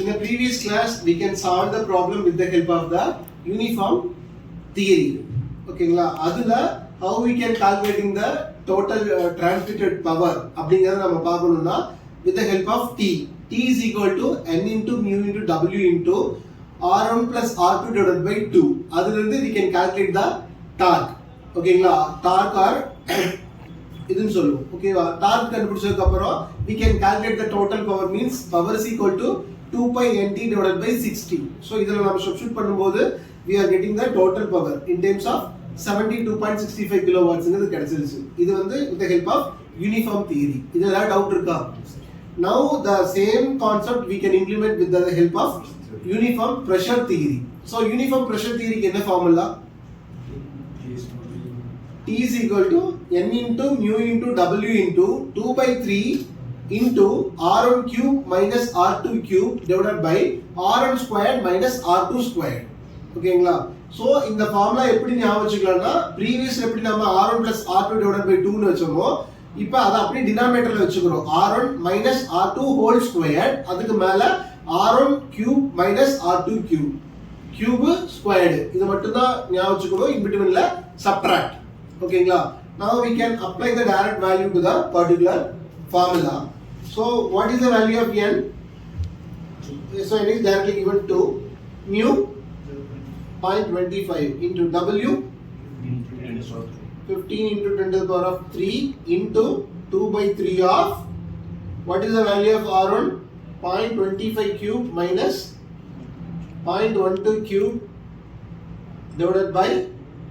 In the previous class, we can solve the problem with the help of the uniform theory. Okay, adula how we can calculating the total transmitted power அப்படிங்கறத நம்ம பார்க்கணும்னா with the help of T. T is equal to N into mu into W into R1 plus R2 divided by 2. அதுல இருந்து we can calculate the torque. ஓகேங்களா, torque or இதுன்னு சொல்லுவோம். ஓகேவா, torque கண்டுபிடிச்சதுக்கு அப்புறம் we can calculate the total power means power is equal to 2 pi nt divided by 60. So இதல நம்ம substitute பண்ணும்போது we are getting the total power in terms of 72.65 kilowatts ங்கிறது கிடைச்சிருச்சு. இது வந்து with the help of uniform theory. இதுல ஏதாவது doubt இருக்கா? Now the same concept we can implement with the help of uniform pressure theory. So uniform pressure theory க்கு என்ன formula? T is equal to N into mu into W into 2 by 3 into R1 cube minus R2 cube divided by R1 squared minus R2 squared. ஓகேங்களா, so இந்த formula எப்படி ஞாபகம் வச்சுக்கலாம்னா previous எப்படி நம்ம R1 plus R2 divided by 2 னு வெச்சோமோ இப்போ அத அப்படியே டினாமினேட்டர்ல வெச்சுக்கிறோம். R1 minus R2 whole squared, அதுக்கு மேல R1 cube minus R2 cube cube squared. இது மட்டும் தான் ஞாபகம் வச்சுக்கணும், in betweenல subtract. ஓகேங்களா, now we can apply the direct value to the particular formula. So what is the value of N? So it is directly given to mu 0.25 into W 15 into 10 to the power of 3 into 2 by 3 of what is the value of R1? 0.25 cube minus 0.12 cube divided by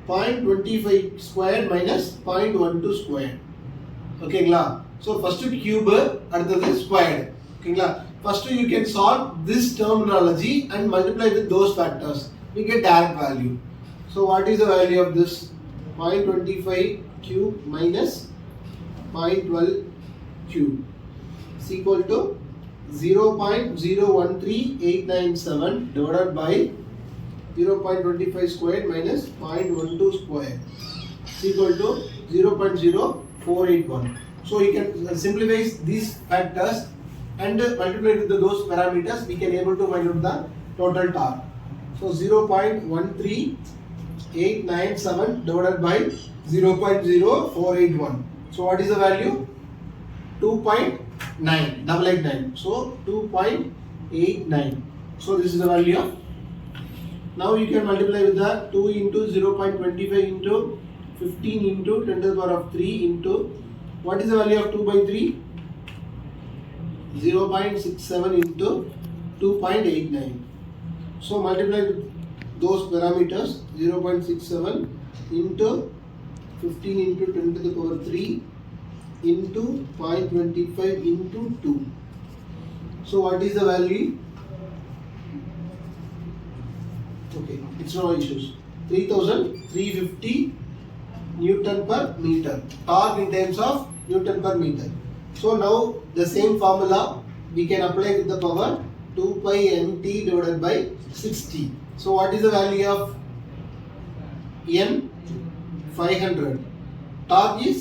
0.25 squared minus 0.12 squared. ஓகேங்களா, so first cube அடுத்தது squared. ஓகேங்களா, first you can solve this terminology and multiply with those factors, we get direct value. So what is the value of this? 0.25 cube minus 0.12 cube is equal to 0.013897 divided by 0.25 squared minus 0.12 squared is equal to 0.0481. So you can simplify these factors and multiply with those parameters, we can able to find out the total torque. So 0.13897 divided by 0.0481. So what is the value? 2.9. So 2.89. So this is the value of. Now you can multiply with the 2 into 0.25 into 15 into 10 to the power of 3 into what is the value of 2 by 3? 0.67 into 2.89. So multiply with those parameters, 0.67 into 15 into 10 to the power 3 into 0.25 into 2. So what is the value? Okay, it's no issues. 3350 Newton per meter. Torque in terms of Newton per meter. So now the same formula we can apply with the power 2 pi nt divided by 60. So what is the value of N? 500. Torque is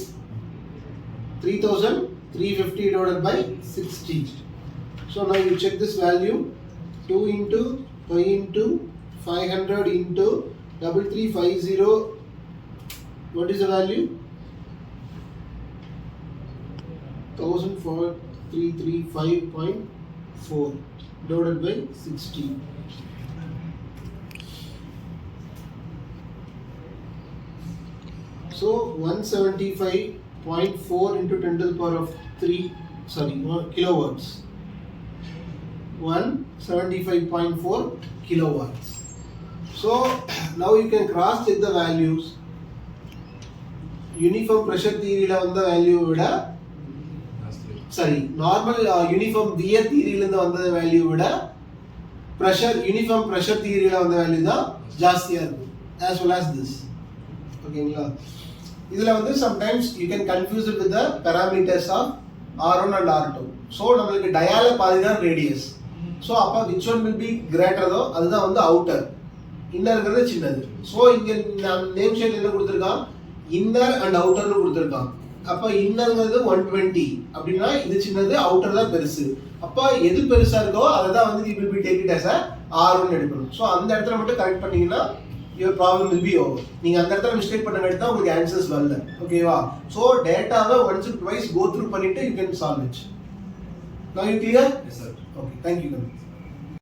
3350 divided by 60. So now you check this value. 2 into pi into 500 into 3350. What is the value? 14335.4 divided by 60. So 175.4 into 10 to the power of 3 kilowatts. 175.4 kilowatts. So now you can cross check the values. Uniform pressure theory la vanda value vida normal uniform wear theory la vanda value vida uniform pressure theory la vanda value da jastiya irukum as well as this. ஓகேங்களா, இதுல வந்து sometimes you can confuse it with the parameters of R1 and R2. so நமக்கு டயால பாதி தான் radius. so அப்ப which one will be greater தோ அதுதான் வந்து அவுட்டர், இன்னர்ங்கிறது சின்னது. so இங்க நேம் ஷீட்ல என்ன கொடுத்திருக்கான்? Inner and அவுட்டர்னு கொடுத்திருக்கான். அப்ப இன்னர்ங்கிறது 120 அப்படின்னா இது சின்னது, அவுட்டர் தான் பெருசு. அப்போ எது பெருசா இருக்கோ அதை தான் வந்து we will be take it as a R1 எடுக்கணும். ஸோ அந்த இடத்துல மட்டும் கரெக்ட் பண்ணீங்கன்னா your problem will be over. நீங்க அந்த இடத்துல மிஸ்டேக் பண்ணங்காட்டி தான் உங்களுக்கு ஆன்சர்ஸ் வரல. ஓகேவா? ஸோ டேட்டாவை ஒன்ஸ் ட்வைஸ் கோ த்ரூ பண்ணிட்டு you can solve it. Now you clear? Yes, sir. Okay, thank you.